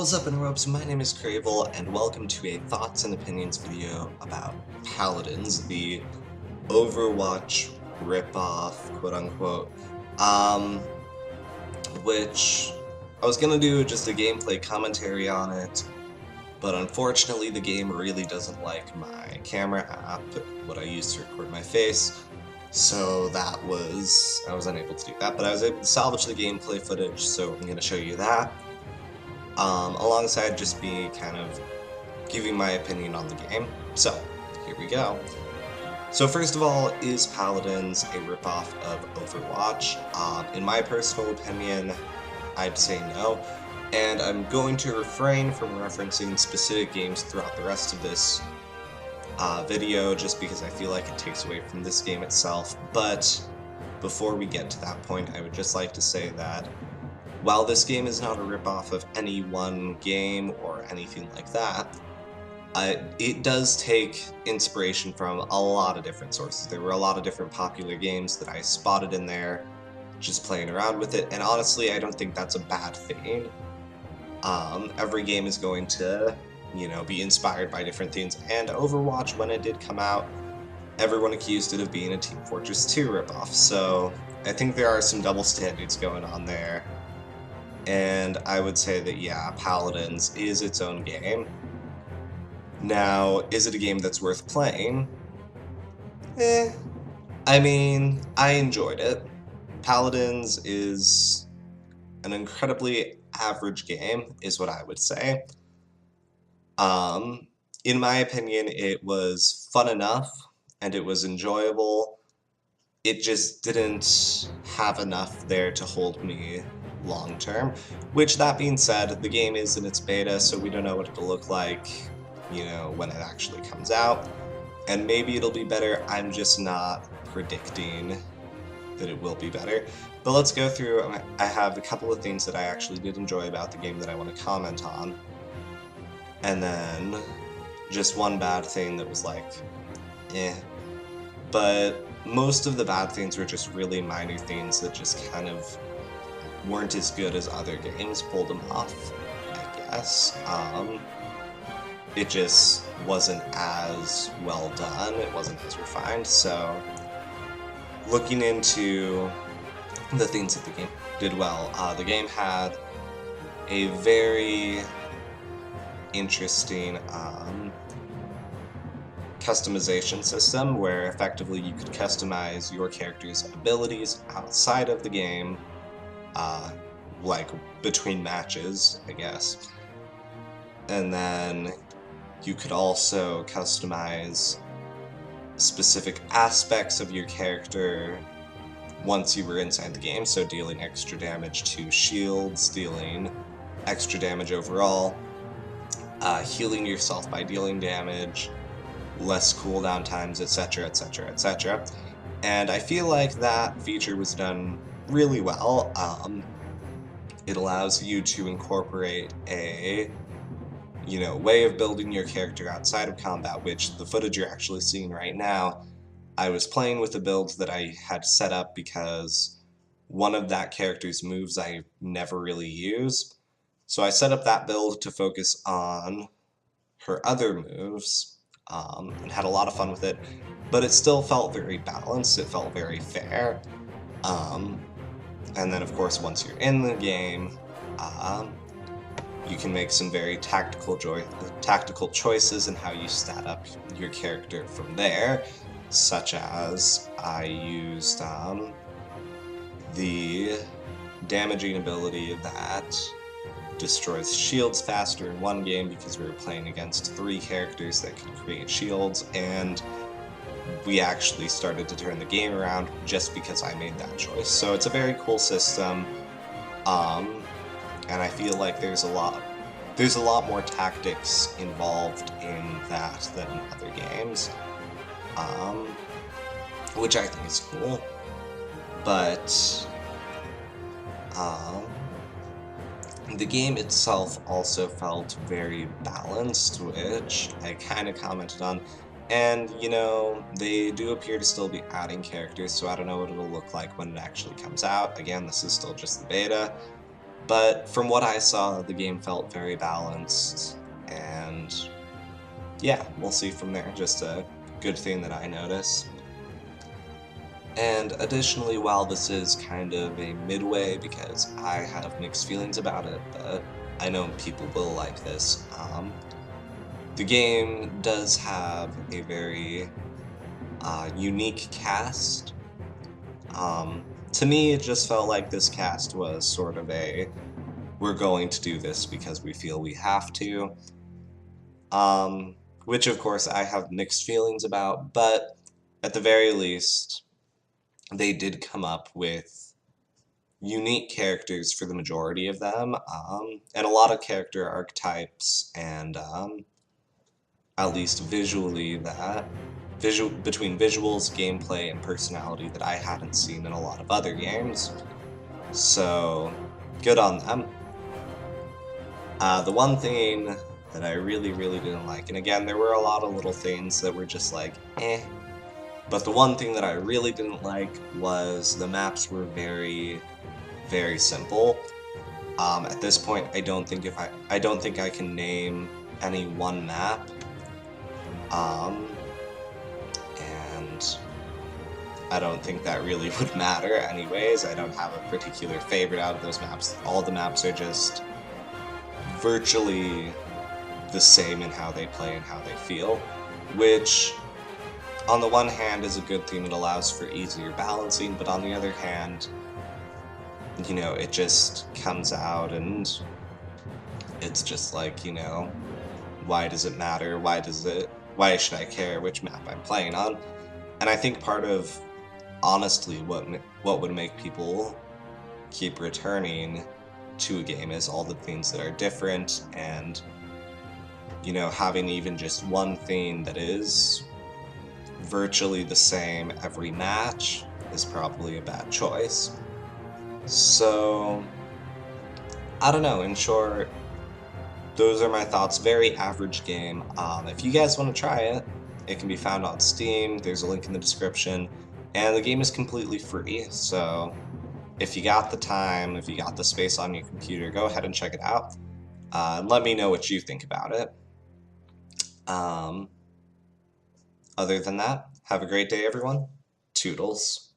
What's up, interrupts? My name is Cravol, and welcome to a thoughts and opinions video about Paladins, the Overwatch ripoff, quote-unquote, which I was gonna do just a gameplay commentary on it, but unfortunately the game really doesn't like my camera app, what I use to record my face, so I was unable to do that, but I was able to salvage the gameplay footage, so I'm gonna show you that. Alongside just me kind of giving my opinion on the game. So, here we go. So first of all, is Paladins a ripoff of Overwatch? In my personal opinion, I'd say no, and I'm going to refrain from referencing specific games throughout the rest of this video, just because I feel like it takes away from this game itself. But before we get to that point, I would just like to say that while this game is not a ripoff of any one game or anything like that, it does take inspiration from a lot of different sources. There were a lot of different popular games that I spotted in there, just playing around with it, and honestly, I don't think that's a bad thing. Every game is going to, be inspired by different things, and Overwatch, when it did come out, everyone accused it of being a Team Fortress 2 ripoff, so I think there are some double standards going on there. And I would say that, yeah, Paladins is its own game. Now, is it a game that's worth playing? I mean, I enjoyed it. Paladins is an incredibly average game, is what I would say. In my opinion, it was fun enough, and it was enjoyable. It just didn't have enough there to hold me long term, which, that being said, the game is in its beta, so we don't know what it'll look like, when it actually comes out, and maybe it'll be better. I'm just not predicting that it will be better. But let's go through. I have a couple of things that I actually did enjoy about the game that I want to comment on, and then just one bad thing that was like, but most of the bad things were just really minor things that just kind of weren't as good as other games pulled them off, I guess. It just wasn't as well done, it wasn't as refined, so looking into the things that the game did well, the game had a very interesting customization system where effectively you could customize your character's abilities outside of the game, like between matches, I guess. And then you could also customize specific aspects of your character once you were inside the game, so dealing extra damage to shields, dealing extra damage overall, healing yourself by dealing damage, less cooldown times, etc., etc., etc. And I feel like that feature was done really well. It allows you to incorporate a, way of building your character outside of combat, which the footage you're actually seeing right now, I was playing with a build that I had set up because one of that character's moves I never really use. So I set up that build to focus on her other moves, and had a lot of fun with it, but it still felt very balanced, it felt very fair. And then, of course, once you're in the game, you can make some very tactical choices in how you stat up your character from there, such as I used the damaging ability that destroys shields faster in one game because we were playing against 3 characters that could create shields, and we actually started to turn the game around just because I made that choice. So it's a very cool system, and I feel like there's a lot more tactics involved in that than in other games, which I think is cool. But the game itself also felt very balanced, which I kind of commented on. And, they do appear to still be adding characters, so I don't know what it'll look like when it actually comes out. Again, this is still just the beta. But from what I saw, the game felt very balanced, and yeah, we'll see from there. Just a good thing that I notice. And additionally, while this is kind of a midway, because I have mixed feelings about it, but I know people will like this, the game does have a very unique cast. To me, it just felt like this cast was sort of a, we're going to do this because we feel we have to, which of course I have mixed feelings about, but at the very least, they did come up with unique characters for the majority of them, and a lot of character archetypes, and at least visually, that between visuals, gameplay, and personality that I haven't seen in a lot of other games. So good on them. The one thing that I really didn't like, and again, there were a lot of little things that were just like, eh. But the one thing that I really didn't like was the maps were very simple. At this point, I don't think I can name any one map. And I don't think that really would matter anyways. I don't have a particular favorite out of those maps. All the maps are just virtually the same in how they play and how they feel, which on the one hand is a good thing. It allows for easier balancing, but on the other hand, you know, it just comes out and it's just like, you know, why does it matter? Why should I care which map I'm playing on? And I think part of, honestly, what would make people keep returning to a game is all the things that are different, and, you know, having even just one thing that is virtually the same every match is probably a bad choice. So, I don't know, in short, those are my thoughts. Very average game. If you guys want to try it, it can be found on Steam. There's a link in the description. And the game is completely free, so if you got the time, if you got the space on your computer, go ahead and check it out. And let me know what you think about it. Other than that, have a great day, everyone. Toodles.